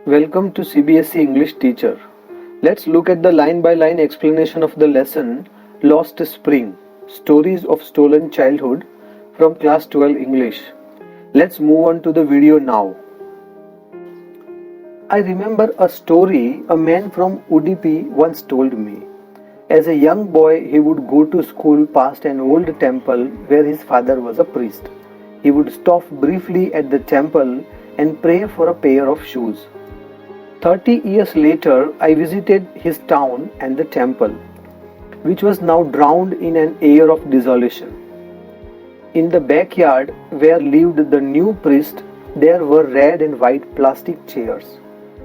Welcome to CBSE English Teacher. Let's look at the line by line explanation of the lesson Lost Spring Stories of Stolen Childhood from Class 12 English. Let's move on to the video now. I remember a story a man from Udupi once told me. As a young boy, he would go to school past an old temple where his father was a priest. He would stop briefly at the temple and pray for a pair of shoes. 30 years later, I visited his town and the temple, which was now drowned in an air of desolation. In the backyard where lived the new priest, there were red and white plastic chairs.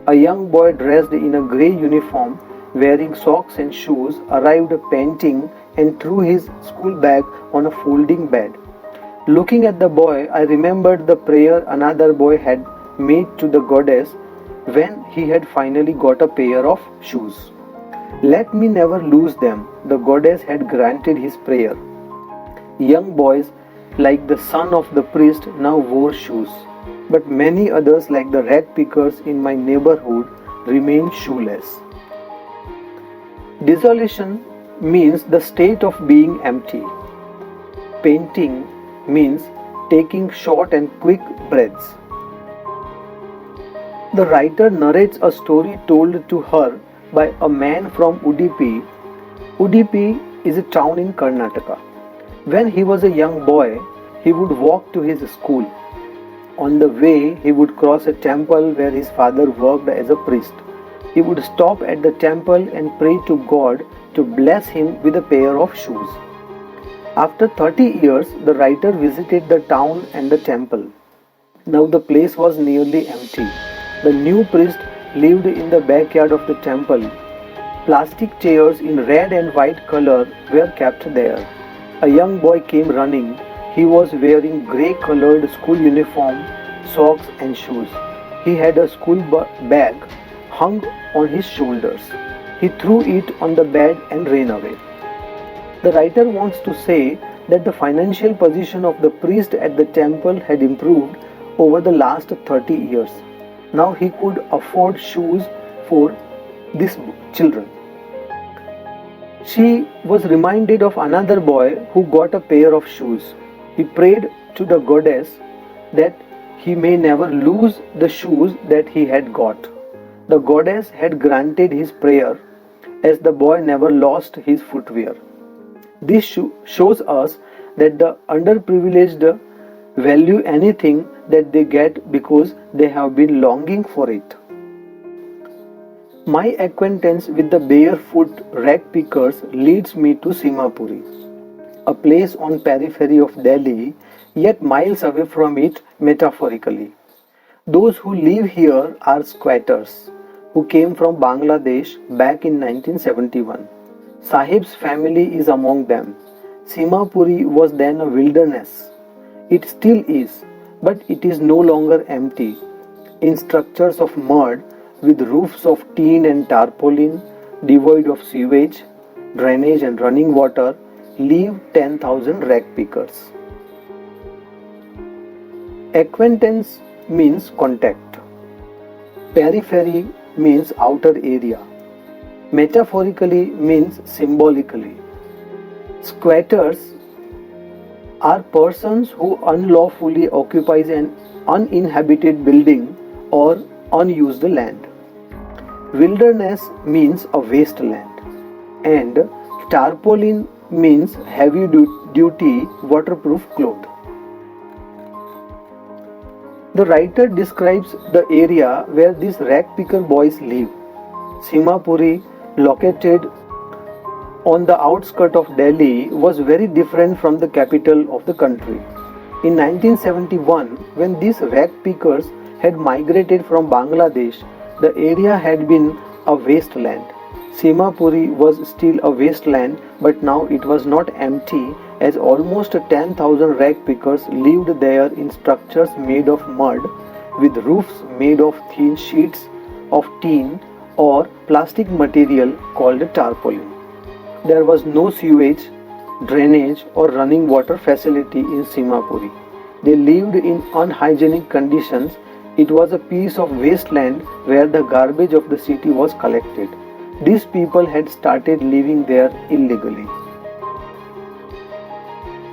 A young boy dressed in a grey uniform, wearing socks and shoes, arrived panting and threw his school bag on a folding bed. Looking at the boy, I remembered the prayer another boy had made to the goddess when he had finally got a pair of shoes. Let me never lose them, the goddess had granted his prayer. Young boys, like the son of the priest, now wore shoes, but many others, like the rag pickers in my neighborhood, remained shoeless. Desolation means the state of being empty. Painting means taking short and quick breaths. The writer narrates a story told to her by a man from Udupi. Udupi is a town in Karnataka. When he was a young boy, he would walk to his school. On the way, he would cross a temple where his father worked as a priest. He would stop at the temple and pray to God to bless him with a pair of shoes. After 30 years, the writer visited the town and the temple. Now the place was nearly empty. The new priest lived in the backyard of the temple. Plastic chairs in red and white color were kept there. A young boy came running. He was wearing grey-colored school uniform, socks and shoes. He had a school bag hung on his shoulders. He threw it on the bed and ran away. The writer wants to say that the financial position of the priest at the temple had improved over the last 30 years. Now he could afford shoes for these children. She was reminded of another boy who got a pair of shoes. He prayed to the goddess that he may never lose the shoes that he had got. The goddess had granted his prayer as the boy never lost his footwear. This shows us that the underprivileged value anything that they get because they have been longing for it. My acquaintance with the barefoot rag pickers leads me to Simapuri, a place on periphery of Delhi, yet miles away from it metaphorically. Those who live here are squatters who came from Bangladesh back in 1971. Sahib's family is among them. Simapuri was then a wilderness. It still is, but it is no longer empty. In structures of mud with roofs of tin and tarpaulin, devoid of sewage, drainage and running water, live 10,000 rag pickers. Acquaintance means contact. Periphery means outer area. Metaphorically means symbolically. Squatters are persons who unlawfully occupies an uninhabited building or unused land. Wilderness means a wasteland, and tarpaulin means heavy duty waterproof cloth. The writer describes the area where these rag picker boys live. Simapuri, located on the outskirts of Delhi, was very different from the capital of the country. In 1971, when these rag pickers had migrated from Bangladesh, the area had been a wasteland. Simapuri was still a wasteland, but now it was not empty, as almost 10,000 rag pickers lived there in structures made of mud, with roofs made of thin sheets of tin or plastic material called tarpaulin. There was no sewage, drainage or running water facility in Simapuri. They lived in unhygienic conditions It was a piece of wasteland where the garbage of the city was collected. These people had started living there illegally.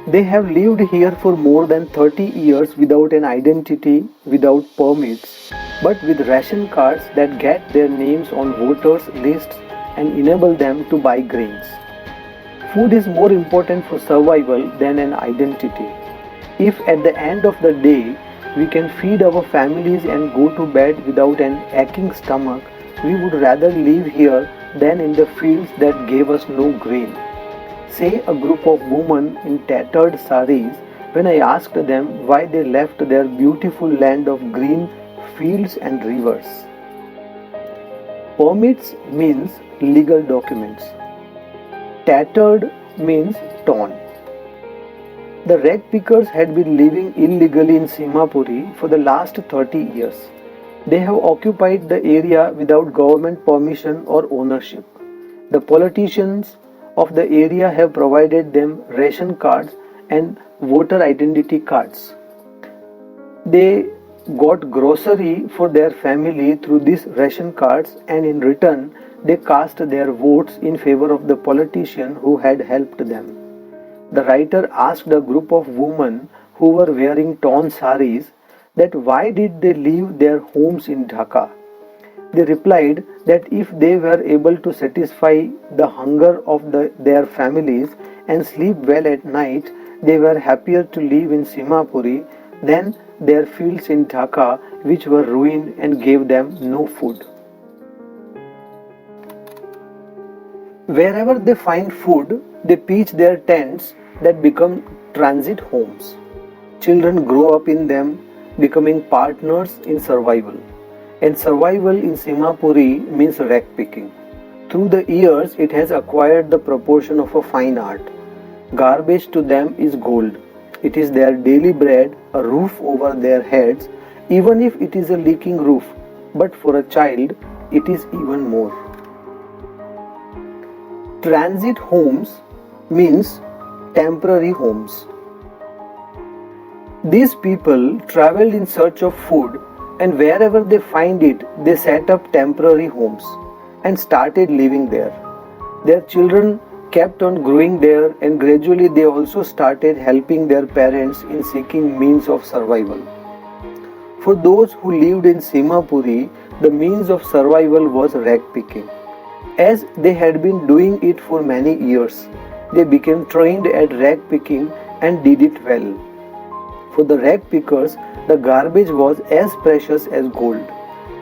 They have lived here for more than 30 years without an identity, without permits, but with ration cards that get their names on voters' lists and enable them to buy grains. Food is more important for survival than an identity. If at the end of the day we can feed our families and go to bed without an aching stomach, we would rather live here than in the fields that gave us no grain. Say a group of women in tattered saris when I asked them why they left their beautiful land of green fields and rivers. Permits means legal documents. Tattered means torn. The rag pickers had been living illegally in Simhapuri for the last 30 years. They have occupied the area without government permission or ownership. The politicians of the area have provided them ration cards and voter identity cards. They got grocery for their family through these ration cards, and in return they cast their votes in favor of the politician who had helped them. The writer asked a group of women who were wearing torn saris that why did they leave their homes in Dhaka. They replied that if they were able to satisfy the hunger of their families and sleep well at night, they were happier to live in Simhapuri than their fields in Dhaka, which were ruined and gave them no food. Wherever they find food, they pitch their tents that become transit homes. Children grow up in them, becoming partners in survival. And survival in Simhapuri means rag picking. Through the years, it has acquired the proportion of a fine art. Garbage to them is gold. It is their daily bread, a roof over their heads, even if it is a leaking roof. But for a child, it is even more. Transit homes means temporary homes. These people traveled in search of food, and wherever they find it, they set up temporary homes and started living there. Their children kept on growing there, and gradually they also started helping their parents in seeking means of survival. For those who lived in Simhapuri, the means of survival was rag picking. As they had been doing it for many years, they became trained at rag picking and did it well. For the rag pickers, the garbage was as precious as gold.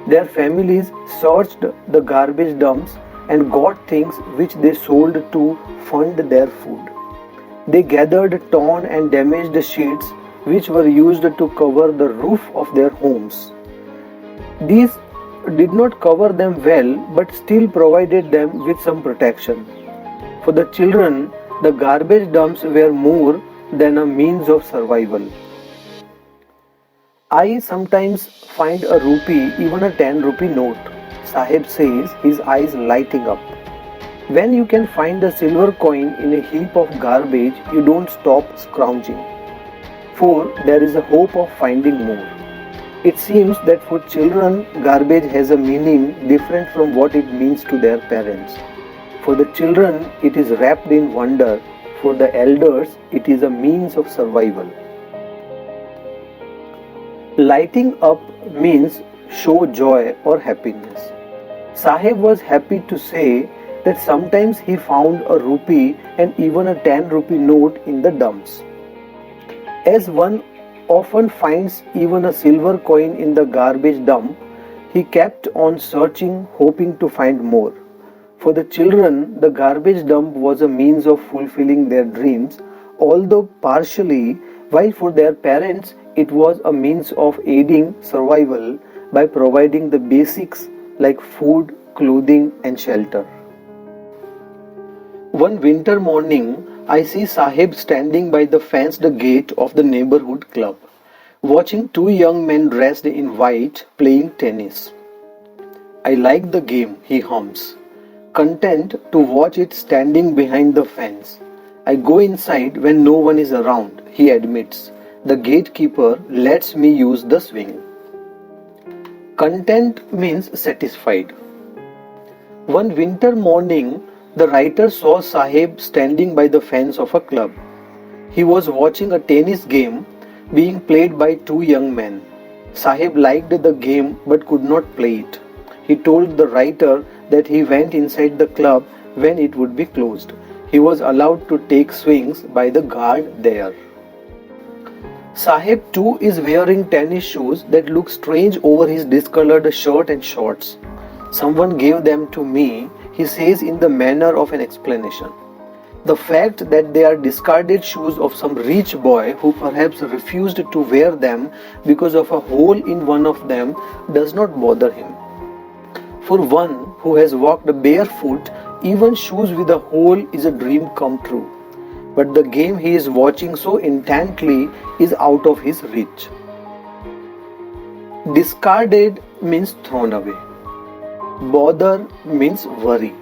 Their families searched the garbage dumps and got things which they sold to fund their food. They gathered torn and damaged sheets which were used to cover the roof of their homes. These did not cover them well, but still provided them with some protection. For the children, the garbage dumps were more than a means of survival. I sometimes find a rupee, even a 10 rupee note. Sahib says, his eyes lighting up. When you can find a silver coin in a heap of garbage, you don't stop scrounging. For there is a hope of finding more. It seems that for children, garbage has a meaning different from what it means to their parents. For the children, it is wrapped in wonder. For the elders, it is a means of survival. Lighting up means show joy or happiness. Sahib was happy to say that sometimes he found a rupee and even a 10 rupee note in the dumps. As one often finds even a silver coin in the garbage dump, he kept on searching, hoping to find more. For the children, the garbage dump was a means of fulfilling their dreams, although partially, while for their parents, it was a means of aiding survival by providing the basics like food, clothing, and shelter. One winter morning, I see Sahib standing by the fenced gate of the neighborhood club, watching two young men dressed in white playing tennis. I like the game, he hums, content to watch it standing behind the fence. I go inside when no one is around, he admits. The gatekeeper lets me use the swing. Content means satisfied. One winter morning, the writer saw Sahib standing by the fence of a club. He was watching a tennis game being played by two young men. Sahib liked the game but could not play it. He told the writer that he went inside the club when it would be closed. He was allowed to take swings by the guard there. Sahib too is wearing tennis shoes that look strange over his discolored shirt and shorts. Someone gave them to me, he says in the manner of an explanation. The fact that they are discarded shoes of some rich boy who perhaps refused to wear them because of a hole in one of them does not bother him. For one who has walked barefoot, even shoes with a hole is a dream come true. But the game he is watching so intently is out of his reach. Discarded means thrown away. Bother means worry.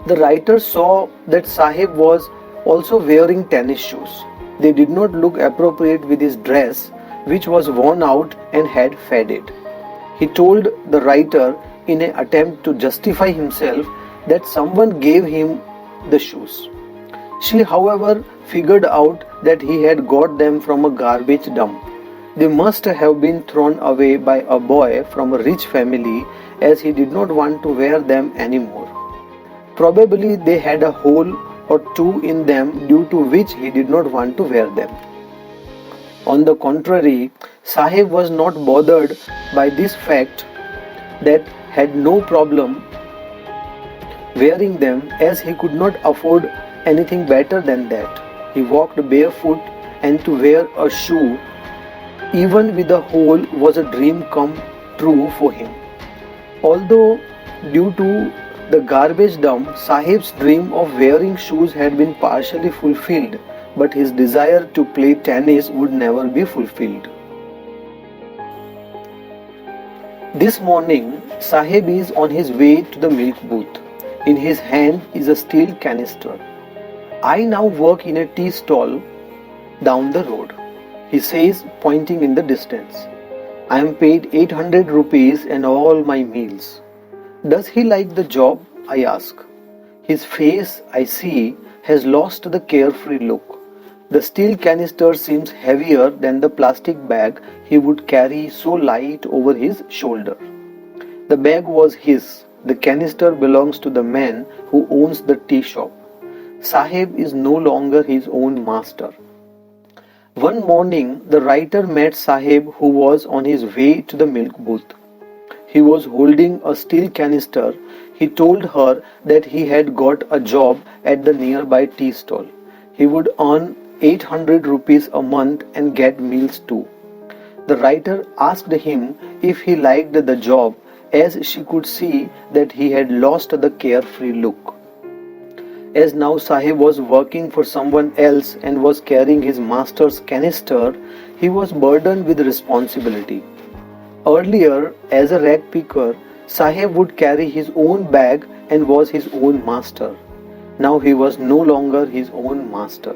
The writer saw that Sahib was also wearing tennis shoes. They did not look appropriate with his dress, which was worn out and had faded. He told the writer in an attempt to justify himself that someone gave him the shoes. She, however, figured out that he had got them from a garbage dump. They must have been thrown away by a boy from a rich family, as he did not want to wear them anymore. Probably they had a hole or two in them due to which he did not want to wear them. On the contrary, Sahib was not bothered by this fact that had no problem wearing them, as he could not afford anything better than that. He walked barefoot, and to wear a shoe even with a hole was a dream come true for him. Although due to the garbage dump, Sahib's dream of wearing shoes had been partially fulfilled, but his desire to play tennis would never be fulfilled. This morning, Sahib is on his way to the milk booth. In his hand is a steel canister. I now work in a tea stall down the road, he says, pointing in the distance. I am paid 800 rupees and all my meals. Does he like the job? I ask. His face, I see, has lost the carefree look. The steel canister seems heavier than the plastic bag he would carry so light over his shoulder. The bag was his. The canister belongs to the man who owns the tea shop. Sahib is no longer his own master. One morning, the writer met Sahib, who was on his way to the milk booth. He was holding a steel canister. He told her that he had got a job at the nearby tea stall. He would earn 800 rupees a month and get meals too. The writer asked him if he liked the job, as she could see that he had lost the carefree look. As now Sahib was working for someone else and was carrying his master's canister, he was burdened with responsibility. Earlier, as a rag picker, Sahib would carry his own bag and was his own master. Now he was no longer his own master.